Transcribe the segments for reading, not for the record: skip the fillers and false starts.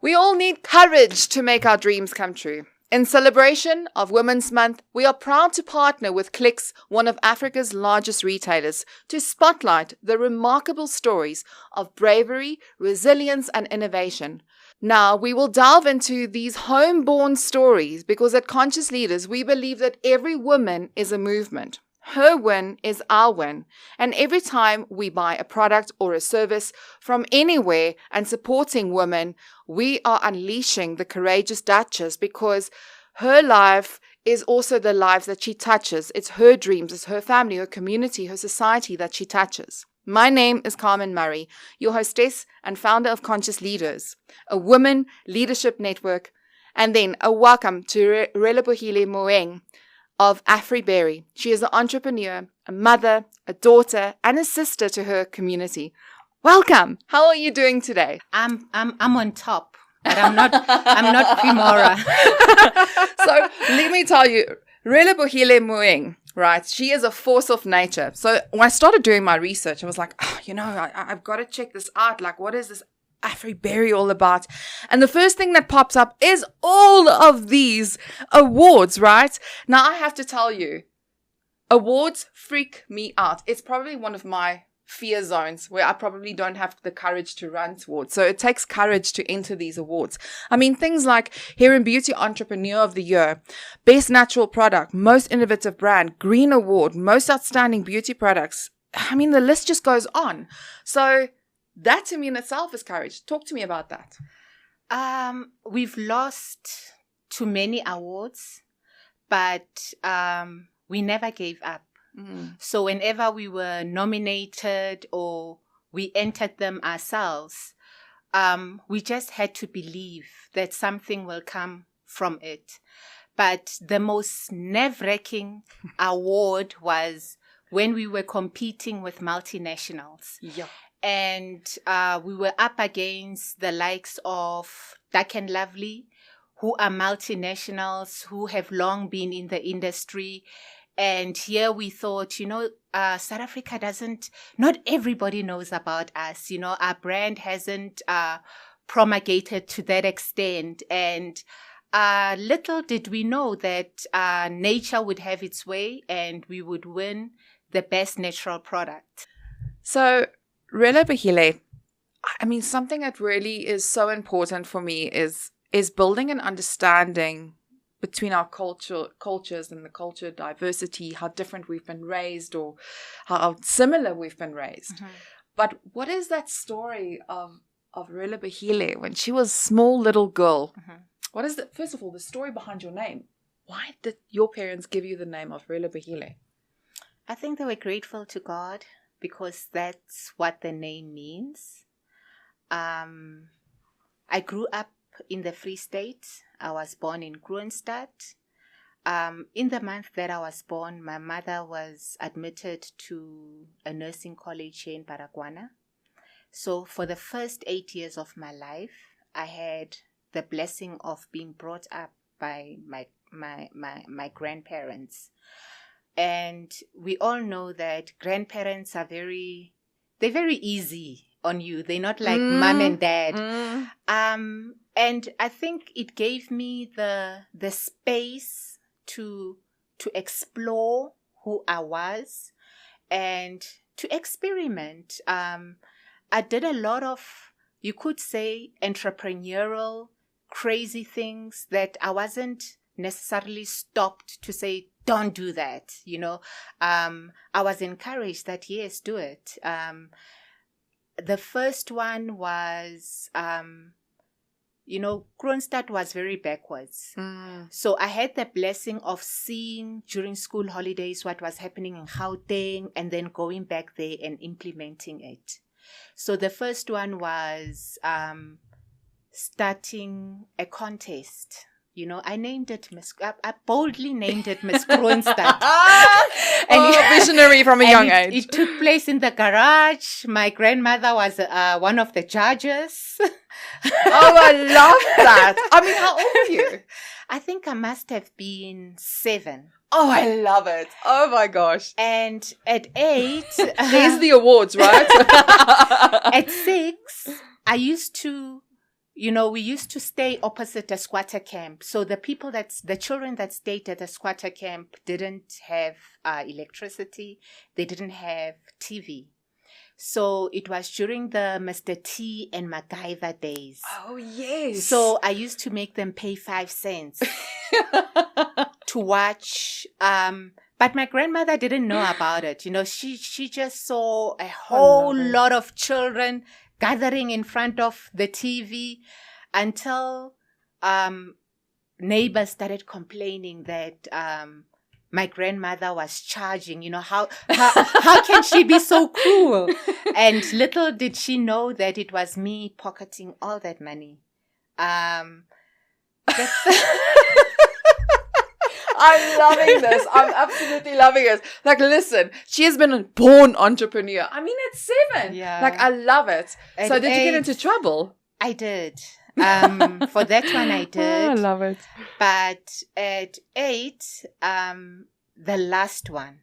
We all need courage to make our dreams come true. In celebration of Women's Month, we are proud to partner with Clicks, one of Africa's largest retailers, to spotlight the remarkable stories of bravery, resilience, and innovation. Now, we will delve into these homeborn stories because at Conscious Leaders, we believe that every woman is a movement. Her win is our win. And every time we buy a product or a service from anywhere and supporting women, we are unleashing the courageous Duchess because her life is also the lives that she touches. It's her dreams, it's her family, her community, her society that she touches. My name is Carmen Murray, your hostess and founder of Conscious Leaders, a women leadership network, and then a welcome to Relebohile Moeng of Afri Berry. She is an entrepreneur, a mother, a daughter, and a sister to her community. Welcome. How are you doing today? I'm on top, but I'm not Primora. So let me tell you, Relebohile Moeng, right? She is a force of nature. So when I started doing my research, I was like, I've got to check this out. Like, what is this Afri Berry all about? And the first thing that pops up is all of these awards, right? Now, I have to tell you, awards freak me out. It's probably one of my fear zones where I probably don't have the courage to run towards. So it takes courage to enter these awards. I mean, things like Hair and Beauty Entrepreneur of the Year, Best Natural Product, Most Innovative Brand, Green Award, Most Outstanding Beauty Products. I mean, the list just goes on. So that to me in itself is courage. Talk to me about that. We've lost too many awards, but we never gave up. So whenever we were nominated or we entered them ourselves, we just had to believe that something will come from it. But the most nerve-wracking award was when we were competing with multinationals. Yeah. And we were up against the likes of Dark and Lovely, who are multinationals, who have long been in the industry. And here we thought, South Africa not everybody knows about us. Our brand hasn't promulgated to that extent. And little did we know that nature would have its way and we would win the best natural product. So, Relebohile, I mean, something that really is so important for me is building an understanding between our cultures and the culture diversity, how different we've been raised or how similar we've been raised. Mm-hmm. But what is that story of Relebohile when she was a small little girl? Mm-hmm. What is first of all, the story behind your name? Why did your parents give you the name of Relebohile? I think they were grateful to God because that's what the name means. I grew up in the Free State. I was born in Kroonstad. In the month that I was born, my mother was admitted to a nursing college here in Baragwana. So for the first 8 years of my life, I had the blessing of being brought up by my grandparents. And we all know that grandparents are very easy on you. They're not like mom and dad. And I think it gave me the space to explore who I was and to experiment. I did a lot of, you could say, entrepreneurial, crazy things that I wasn't necessarily stopped to say, don't do that. I was encouraged that, yes, do it. The first one was, Kroonstad was very backwards. So I had the blessing of seeing during school holidays what was happening in Gauteng and then going back there and implementing it. So the first one was starting a contest. I named it I boldly named it Miss Kroonstad. Visionary from a young age. It took place in the garage. My grandmother was one of the judges. Oh, I love that. I mean, how old were you? I think I must have been 7. Oh, I love it. Oh my gosh. And at 8... There's the awards, right? At 6, I used to we used to stay opposite a squatter camp. So the children that stayed at the squatter camp didn't have electricity. They didn't have TV. So it was during the Mr. T and MacGyver days. Oh, yes. So I used to make them pay 5 cents to watch. But my grandmother didn't know about it. She just saw a whole lot of children gathering in front of the TV until neighbors started complaining that my grandmother was charging. How can she be so cruel? And little did she know that it was me pocketing all that money. I'm loving this. I'm absolutely loving it. Like, listen, she has been a born entrepreneur. I mean, at 7. Yeah. Like, I love it. At so did 8, you get into trouble? I did. For that one, I did. I love it. But at 8, the last one.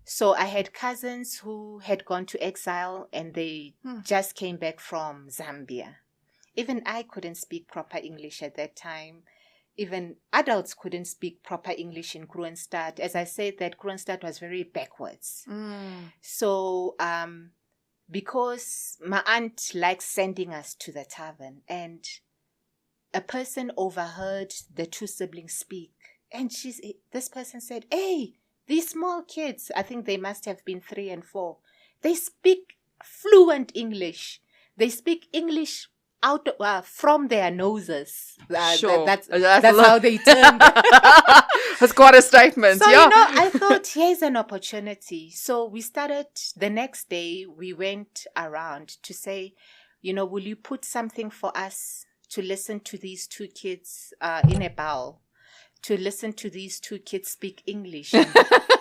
So I had cousins who had gone to exile and they just came back from Zambia. Even I couldn't speak proper English at that time. Even adults couldn't speak proper English in Kroonstad. As I said, that Kroonstad was very backwards. So because my aunt likes sending us to the tavern, and a person overheard the 2 siblings speak, and this person said, "Hey, these small kids, I think they must have been 3 and 4, they speak fluent English. They speak English out from their noses." Sure. That's how they turn. That's quite a statement. So, yeah. I thought, here's an opportunity. So we started, the next day, we went around to say, will you put something for us to listen to these 2 kids in a bowl, to listen to these 2 kids speak English. And,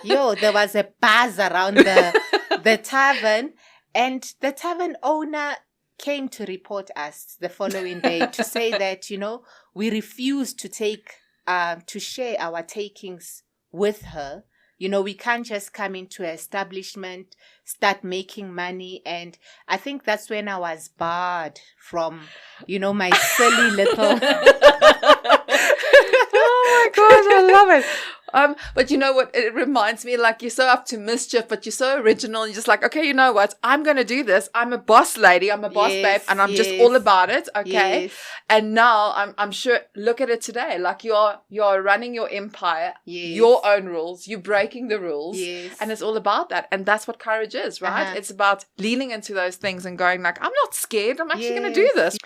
there was a buzz around the tavern, and the tavern owner came to report us the following day to say that, we refused to share our takings with her. We can't just come into an establishment, start making money. And I think that's when I was barred from, my silly little... Oh my gosh, I love it. But you know what? It reminds me, like, you're so up to mischief, but you're so original. You're just like, okay, you know what? I'm going to do this. I'm a boss lady. I'm a boss babe, and I'm just all about it. Okay. Yes. And now I'm sure, look at it today. Like, you're running your empire, Yes. your own rules. You're breaking the rules. Yes. And it's all about that. And that's what courage is, right? It's about leaning into those things and going like, I'm not scared. I'm actually going to do this.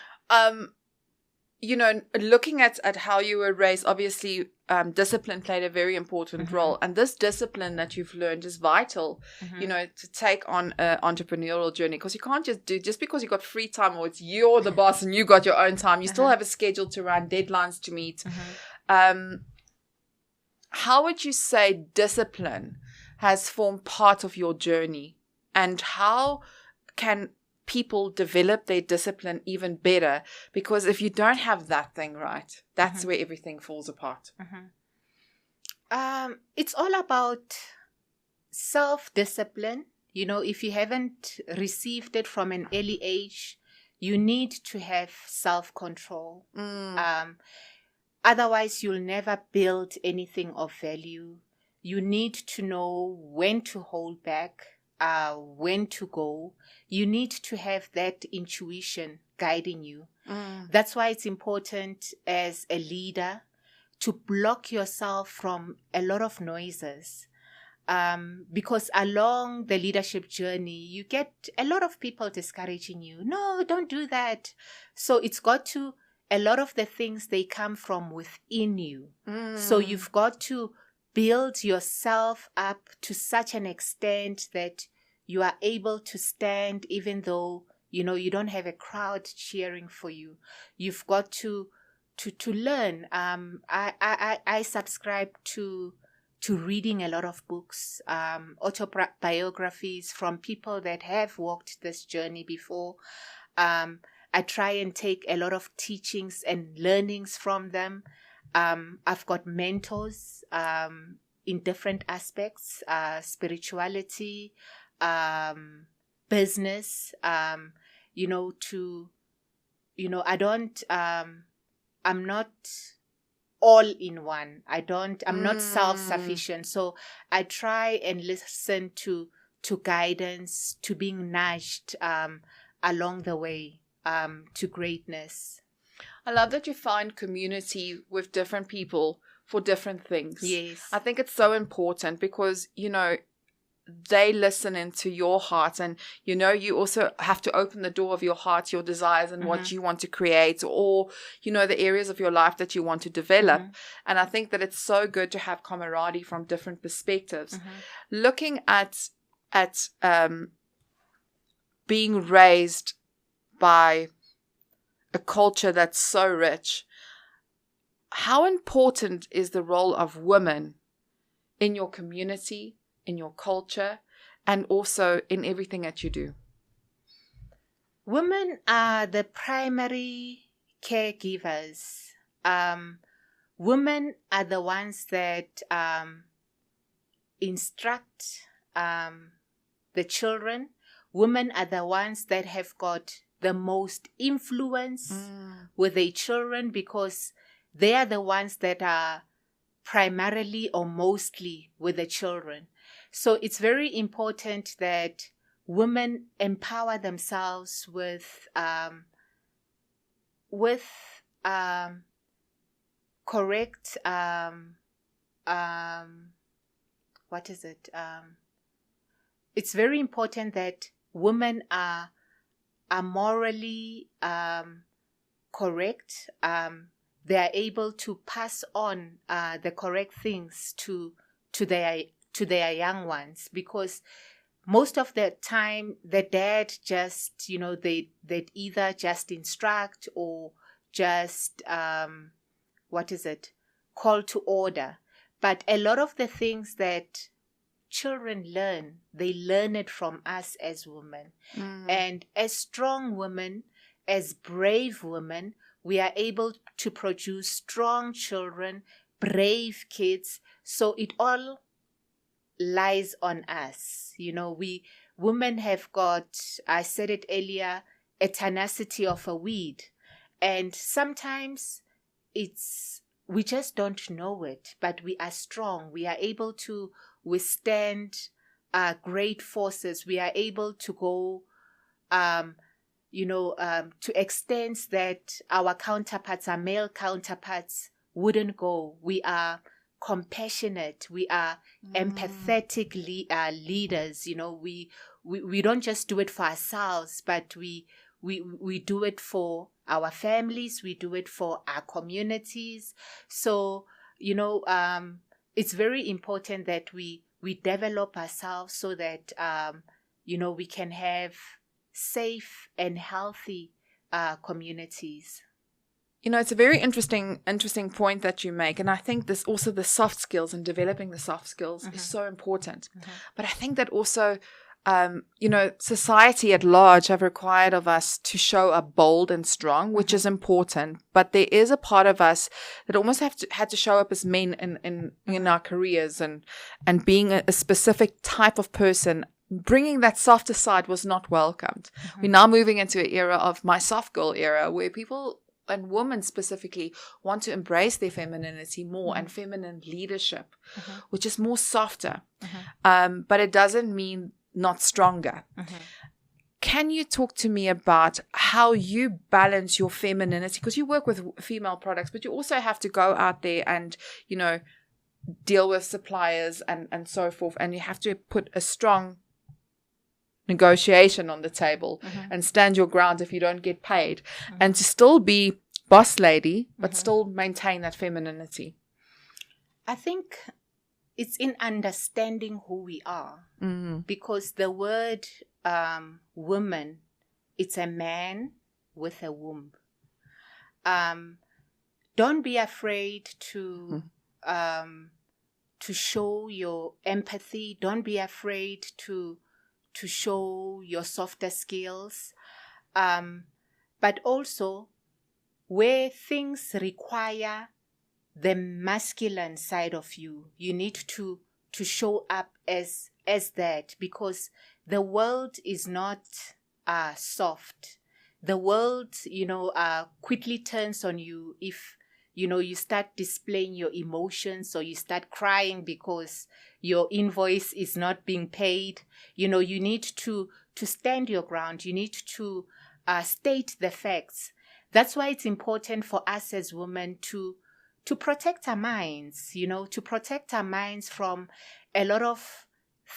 Looking at how you were raised, obviously, discipline played a very important role. And this discipline that you've learned is vital, to take on an entrepreneurial journey. Because you can't just because you got free time or you're the boss and you got your own time, you still have a schedule to run, deadlines to meet. How would you say discipline has formed part of your journey? And how can people develop their discipline even better? Because if you don't have that thing right, that's where everything falls apart. It's all about self-discipline. If you haven't received it from an early age, you need to have self-control. Otherwise, you'll never build anything of value. You need to know when to hold back, when to go. You need to have that intuition guiding you. That's why it's important as a leader to block yourself from a lot of noises. Because along the leadership journey, you get a lot of people discouraging you. No, don't do that. So a lot of the things, they come from within you. So you've got to build yourself up to such an extent that you are able to stand even though, you don't have a crowd cheering for you. You've got to learn. I subscribe to reading a lot of books, autobiographies from people that have walked this journey before. I try and take a lot of teachings and learnings from them. I've got mentors in different aspects, spirituality, business, I don't, I'm not all in one. I'm not self-sufficient. So I try and listen to guidance, to being nudged along the way to greatness. I love that you find community with different people for different things. Yes. I think it's so important because, they listen into your heart, and you also have to open the door of your heart, your desires, and what you want to create, or the areas of your life that you want to develop. And I think that it's so good to have camaraderie from different perspectives. Looking at being raised by a culture that's so rich, how important is the role of women in your community, in your culture, and also in everything that you do? Women are the primary caregivers. Women are the ones that instruct the children. Women are the ones that have got the most influence with their children, because they are the ones that are primarily or mostly with the children. So it's very important that women empower themselves with correct what is it? It's very important that women are morally correct. They are able to pass on the correct things to their young ones, because most of the time the dad just they either just instruct or just call to order. But a lot of the things that children learn, they learn it from us as women. And as strong women, as brave women, we are able to produce strong children, brave kids. So it all lies on us. We women have got, I said it earlier, a tenacity of a weed. And sometimes we just don't know it, but we are strong. We are able to withstand great forces. We are able to go to extents that our counterparts, our male counterparts, wouldn't go. We are compassionate. We are empathetic leaders. We don't just do it for ourselves, but we do it for our families. We do it for our communities. So it's very important that we develop ourselves so that we can have safe and healthy communities. It's a very interesting point that you make. And I think this also, the soft skills and developing the soft skills is so important. But I think that also, society at large have required of us to show up bold and strong, which is important. But there is a part of us that almost had to show up as men in our careers, and being a specific type of person. Bringing that softer side was not welcomed. We're now moving into an era of my soft girl era, where people, and women specifically, want to embrace their femininity more and feminine leadership, which is more softer. But it doesn't mean not stronger. Can you talk to me about how you balance your femininity? Because you work with female products, but you also have to go out there and, deal with suppliers and so forth. And you have to put a strong negotiation on the table and stand your ground if you don't get paid, and to still be boss lady, but still maintain that femininity. I think it's in understanding who we are, because the word woman, it's a man with a womb. Don't be afraid to show your empathy. Don't be afraid to show your softer skills, but also where things require the masculine side of you, you need to show up as that, because the world is not soft. the world, quickly turns on you if, you start displaying your emotions, or you start crying because your invoice is not being paid. You need to stand your ground. You need to state the facts. That's why it's important for us as women to protect our minds, to protect our minds from a lot of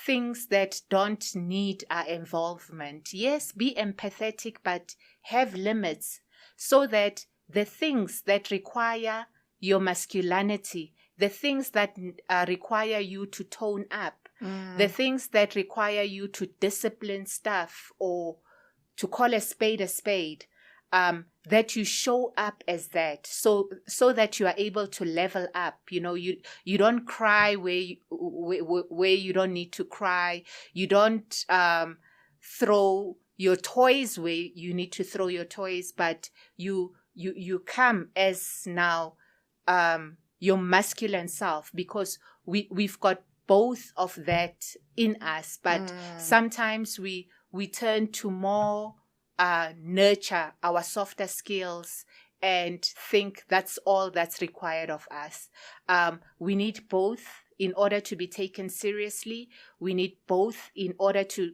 things that don't need our involvement. Yes, be empathetic, but have limits, so that the things that require your masculinity, the things that require you to tone up, the things that require you to discipline stuff, or to call a spade, that you show up as that, so that you are able to level up. You don't cry where you don't need to cry. You don't throw your toys where you need to throw your toys, but you come as now your masculine self, because we've got both of that in us, but sometimes we turn to more nurture our softer skills and think that's all that's required of us. We need both in order to be taken seriously. We need both in order to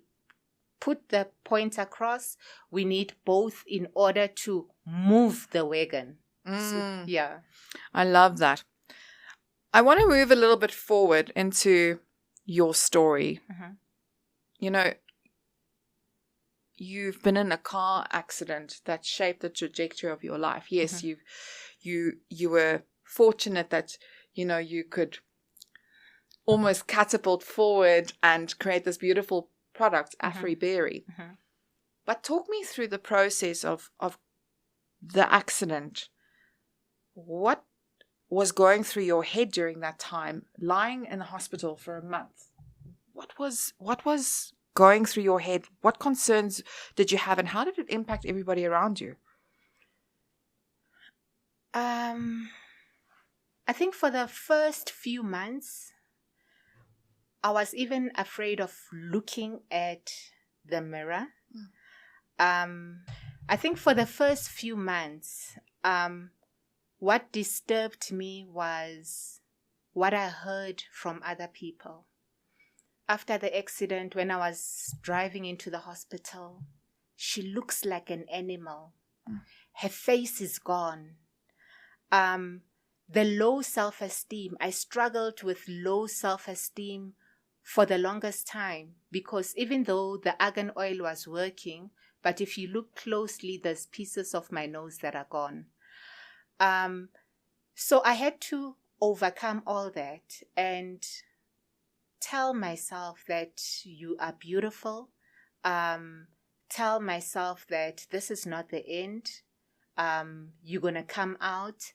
put the point across. We need both in order to move the wagon. So, yeah. I love that. I want to move a little bit forward into your story. You've been in a car accident that shaped the trajectory of your life. Yes, you were fortunate that you could almost catapult forward and create this beautiful product, Afri Berry. But talk me through the process of the accident. What was going through your head during that time, lying in the hospital for a month? What was going through your head? What concerns did you have, and how did it impact everybody around you? I think for the first few months, I was even afraid of looking at the mirror. I think for the first few months, what disturbed me was what I heard from other people. After the accident, when I was driving into the hospital, she looks like an animal. Her face is gone. The low self-esteem, I struggled with low self-esteem for the longest time, because even though the argan oil was working, but if you look closely, there's pieces of my nose that are gone. So I had to overcome all that and tell myself that you are beautiful. Tell myself that this is not the end. You're going to come out.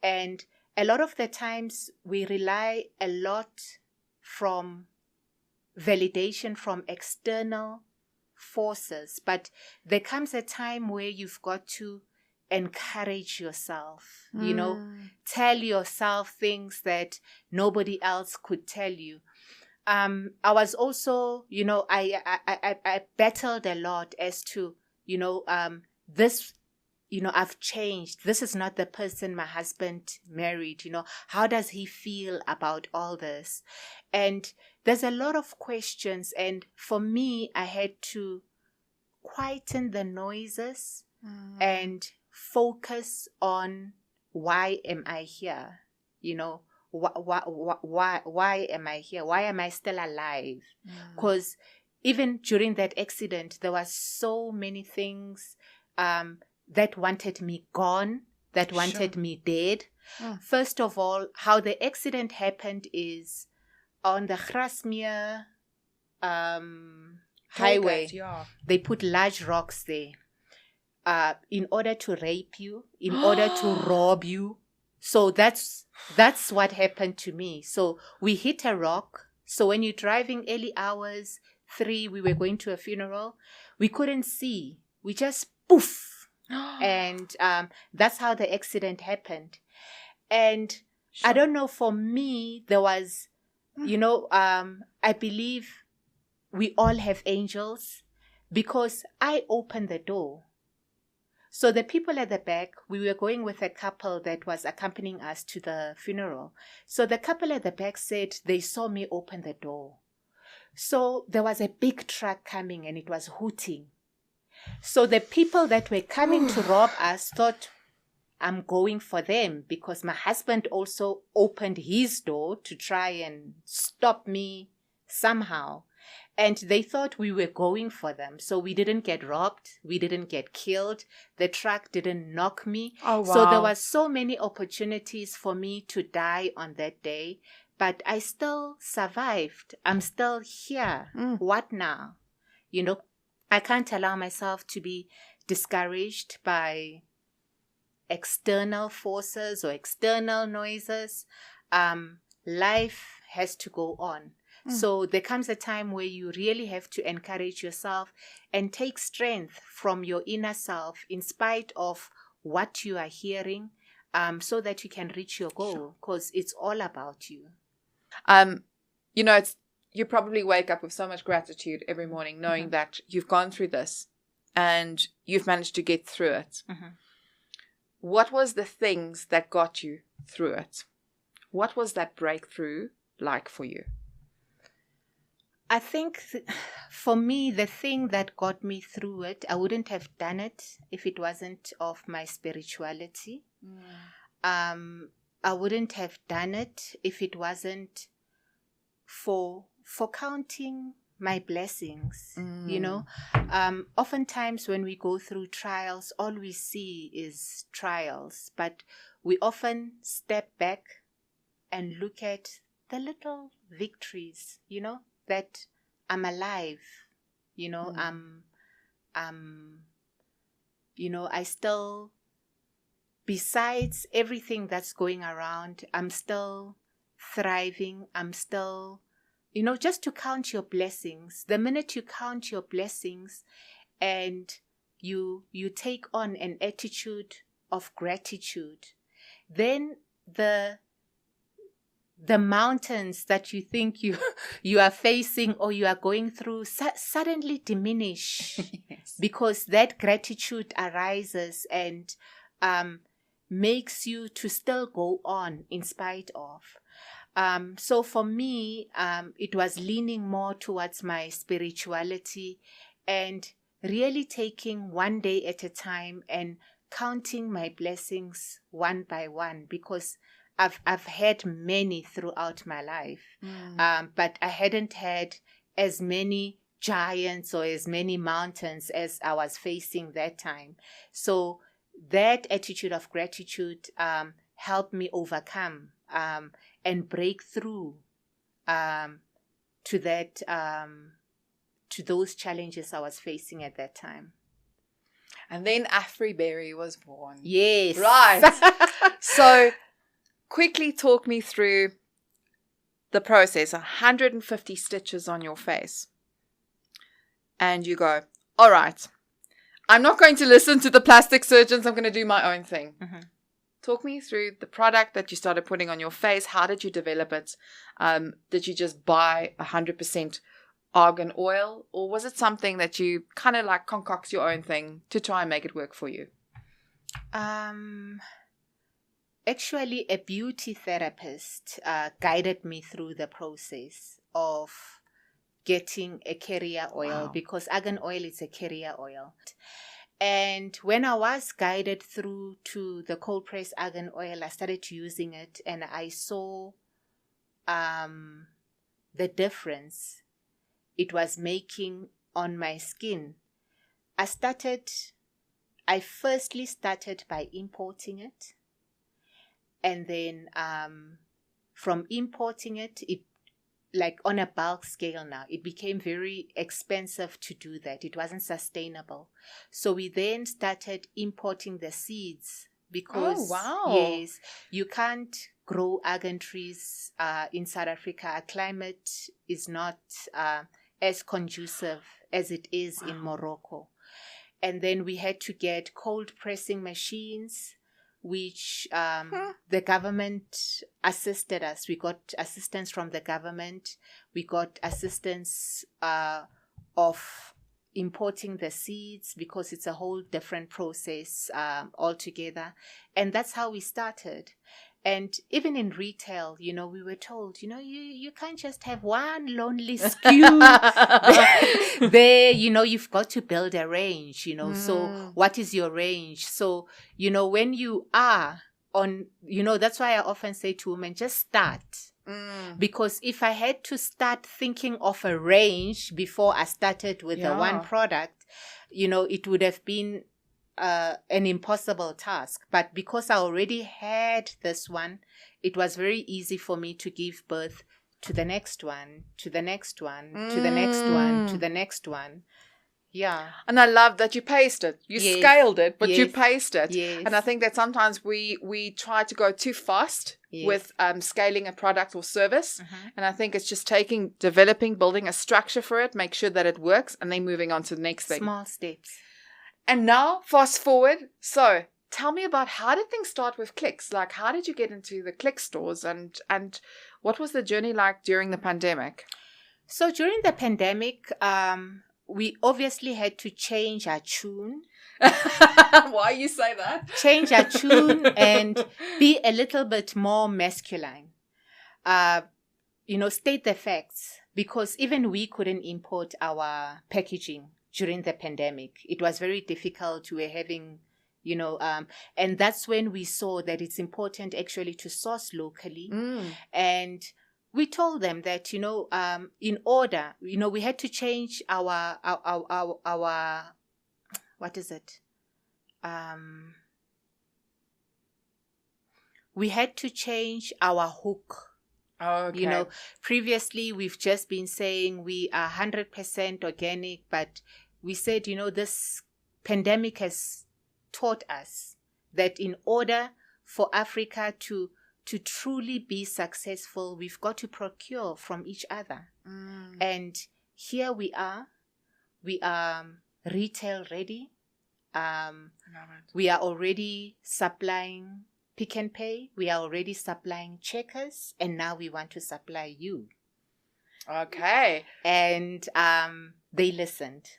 And a lot of the times we rely a lot from validation from external forces. But there comes a time where you've got to encourage yourself, tell yourself things that nobody else could tell you. I was also, I battled a lot as to, this, I've changed. This is not the person my husband married. How does he feel about all this? And there's a lot of questions. And for me, I had to quieten the noises and focus on why am I here? Why am I here? Why am I still alive? Because even during that accident, there were so many things that wanted me gone, that wanted me dead. First of all, how the accident happened is on the Grasmere highway. They put large rocks there in order to rape you, in order to rob you. So that's what happened to me. So we hit a rock. So when you're driving early hours, 3, we were going to a funeral, we couldn't see. We just poof. And that's how the accident happened. And I don't know, for me, there was, I believe we all have angels, because I opened the door. So the people at the back, we were going with a couple that was accompanying us to the funeral. So the couple at the back said they saw me open the door. So there was a big truck coming and it was hooting. So the people that were coming to rob us thought, I'm going for them, because my husband also opened his door to try and stop me somehow. And they thought we were going for them. So we didn't get robbed. We didn't get killed. The truck didn't knock me. Oh, wow. So there was so many opportunities for me to die on that day. But I still survived. I'm still here. What now? I can't allow myself to be discouraged by external forces or external noises. Life has to go on. So there comes a time where you really have to encourage yourself and take strength from your inner self in spite of what you are hearing, so that you can reach your goal, because it's all about you. You probably wake up with so much gratitude every morning knowing that you've gone through this and you've managed to get through it. What was the things that got you through it? What was that breakthrough like for you? I think for me, the thing that got me through it, I wouldn't have done it if it wasn't of my spirituality. I wouldn't have done it if it wasn't for counting my blessings. Oftentimes when we go through trials, all we see is trials, but we often step back and look at the little victories, that I'm alive, I still, besides everything that's going around, I'm still thriving. I'm still, just to count your blessings. The minute you count your blessings and you take on an attitude of gratitude, then the mountains that you think you are facing or you are going through suddenly diminish. Yes. Because that gratitude arises and makes you to still go on in spite of. So for me, it was leaning more towards my spirituality and really taking one day at a time and counting my blessings one by one, because I've had many throughout my life, but I hadn't had as many giants or as many mountains as I was facing that time. So that attitude of gratitude helped me overcome and break through to those challenges I was facing at that time. And then Afri Berry was born. Yes. Right. So quickly talk me through the process. 150 stitches on your face. And you go, all right, I'm not going to listen to the plastic surgeons. I'm going to do my own thing. Talk me through the product that you started putting on your face. How did you develop it? Did you just buy 100% argan oil? Or was it something that you kind of like concoct your own thing to try and make it work for you? Actually, a beauty therapist guided me through the process of getting a carrier oil. Wow. Because argan oil is a carrier oil. And when I was guided through to the cold press argan oil, I started using it and I saw the difference it was making on my skin. I firstly started by importing it. And then from importing it, like on a bulk scale now, it became very expensive to do that. It wasn't sustainable. So we then started importing the seeds because, yes, you can't grow argan trees in South Africa. Our climate is not as conducive as it is in Morocco. And then we had to get cold pressing machines, which the government assisted us. We got assistance from the government. We got assistance of importing the seeds because it's a whole different process altogether. And that's how we started. And even in retail, you know, we were told, you know, you can't just have one lonely SKU there, you know, you've got to build a range, you know. So what is your range? So, you know, when you are on, you know, that's why I often say to women, just start. Because if I had to start thinking of a range before I started with the one product, you know, it would have been an impossible task. But because I already had this one, it was very easy for me to give birth to the next one, to the next one, to the next one, to the next one. Yeah. And I love that you paced it. You scaled it, but you paced it. Yes. And I think that sometimes we try to go too fast with scaling a product or service. And I think it's just developing, building a structure for it, make sure that it works, and then moving on to the next thing. Small steps. And now, fast forward. So tell me about, how did things start with Clicks? Like, how did you get into the Click stores, and what was the journey like during the pandemic? So during the pandemic, we obviously had to change our tune. Why you say that? Change our tune and be a little bit more masculine. You know, state the facts, because even we couldn't import our packaging during the pandemic. It was very difficult. We were having, you know, and that's when we saw that it's important actually to source locally. And we told them that, you know, in order, you know, we had to change our what is it? We had to change our hook. Okay. You know, previously we've just been saying we are 100% organic, but we said, you know, this pandemic has taught us that in order for Africa to truly be successful, we've got to procure from each other. And here we are retail ready. We are already supplying Pick and Pay. We are already supplying Checkers, and now we want to supply you. Okay. And they listened.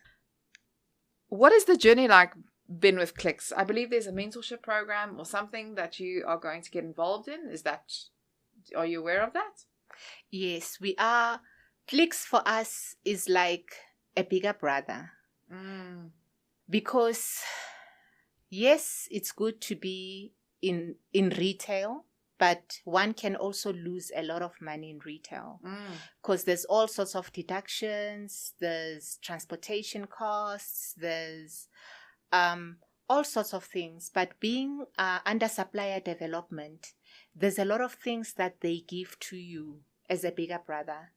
What is the journey like been with Clicks? I believe there's a mentorship program or something that you are going to get involved in. Are you aware of that? Yes, we are. Clicks for us is like a bigger brother. Because yes, it's good to be in retail, but one can also lose a lot of money in retail because there's all sorts of deductions, there's transportation costs, there's all sorts of things. But being under supplier development, there's a lot of things that they give to you as a bigger brother.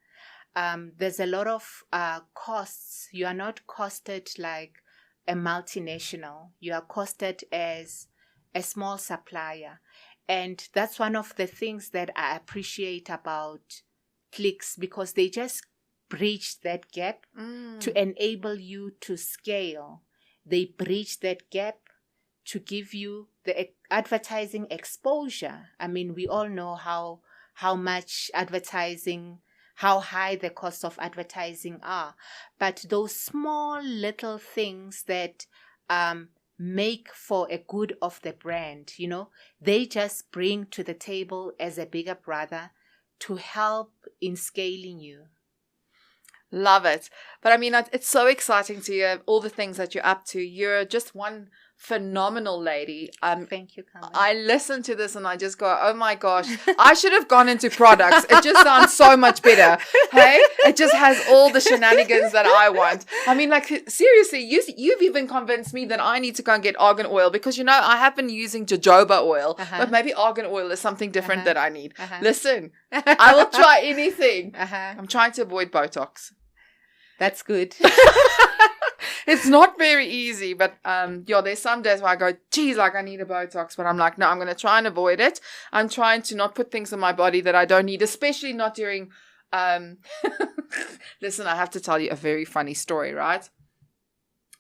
There's a lot of costs. You are not costed like a multinational. You are costed as a small supplier. And that's one of the things that I appreciate about Clicks, because they just bridge that gap to enable you to scale. They bridge that gap to give you the advertising exposure. I mean, we all know how much advertising, how high the costs of advertising are. But those small little things that make for a good of the brand, you know, they just bring to the table as a bigger brother to help in scaling you. Love it. But I mean, it's so exciting to hear all the things that you're up to. You're just one phenomenal lady. Thank you, Carmen. I listen to this and I just go, oh my gosh, I should have gone into products. It just sounds so much better. Hey, it just has all the shenanigans that I want. I mean, like, seriously, you've even convinced me that I need to go and get argan oil, because, you know, I have been using jojoba oil, but maybe argan oil is something different that I need. Listen, I will try anything. I'm trying to avoid Botox. That's good. It's not very easy, but there's some days where I go, geez, like I need a Botox, but I'm like, no, I'm going to try and avoid it. I'm trying to not put things in my body that I don't need, especially not during, listen, I have to tell you a very funny story, right?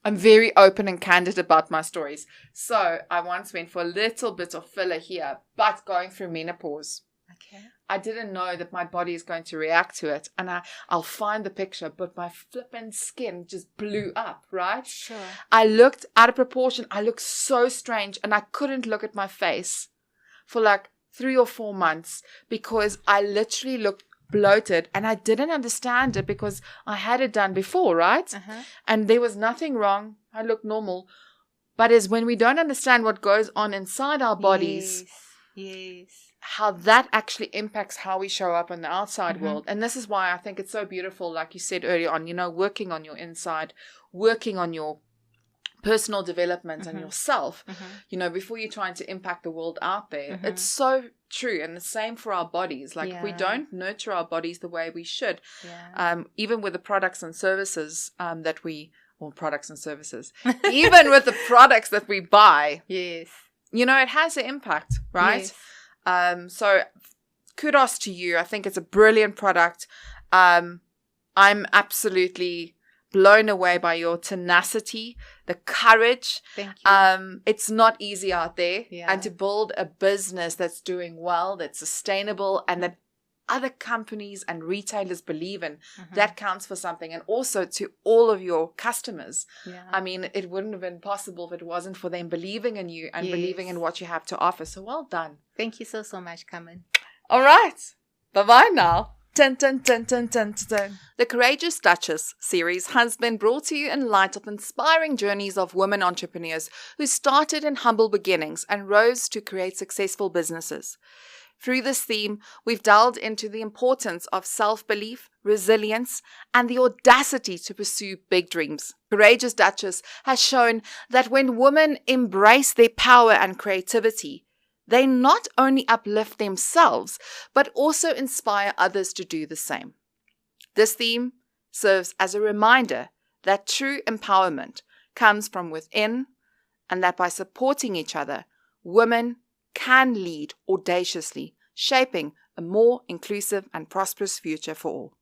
I'm very open and candid about my stories. So I once went for a little bit of filler here, but going through menopause. Okay. I didn't know that my body is going to react to it. And I'll find the picture, but my flippin' skin just blew up, right? Sure. I looked out of proportion. I looked so strange, and I couldn't look at my face for like 3 or 4 months because I literally looked bloated, and I didn't understand it because I had it done before, right? And there was nothing wrong. I looked normal. But it's when we don't understand what goes on inside our bodies, Yes. how that actually impacts how we show up in the outside world. And this is why I think it's so beautiful, like you said earlier on, working on your inside, working on your personal development and yourself, before you're trying to impact the world out there. It's so true. And the same for our bodies. Like if we don't nurture our bodies the way we should, even with the products and services even with the products that we buy, yes, it has an impact, right? Yes. So kudos to you. I think it's a brilliant product. I'm absolutely blown away by your tenacity, the courage. Thank you. It's not easy out there. Yeah. And to build a business that's doing well, that's sustainable, and that other companies and retailers believe in, that counts for something. And also to all of your customers. Yeah. I mean, it wouldn't have been possible if it wasn't for them believing in you and believing in what you have to offer. So well done. Thank you so much, Carmen. All right. Bye-bye now. Dun, dun, dun, dun, dun, dun. The Courageous Duchess series has been brought to you in light of inspiring journeys of women entrepreneurs who started in humble beginnings and rose to create successful businesses. Through this theme, we've delved into the importance of self-belief, resilience, and the audacity to pursue big dreams. Courageous Duchess has shown that when women embrace their power and creativity, they not only uplift themselves, but also inspire others to do the same. This theme serves as a reminder that true empowerment comes from within, and that by supporting each other, women can lead audaciously, shaping a more inclusive and prosperous future for all.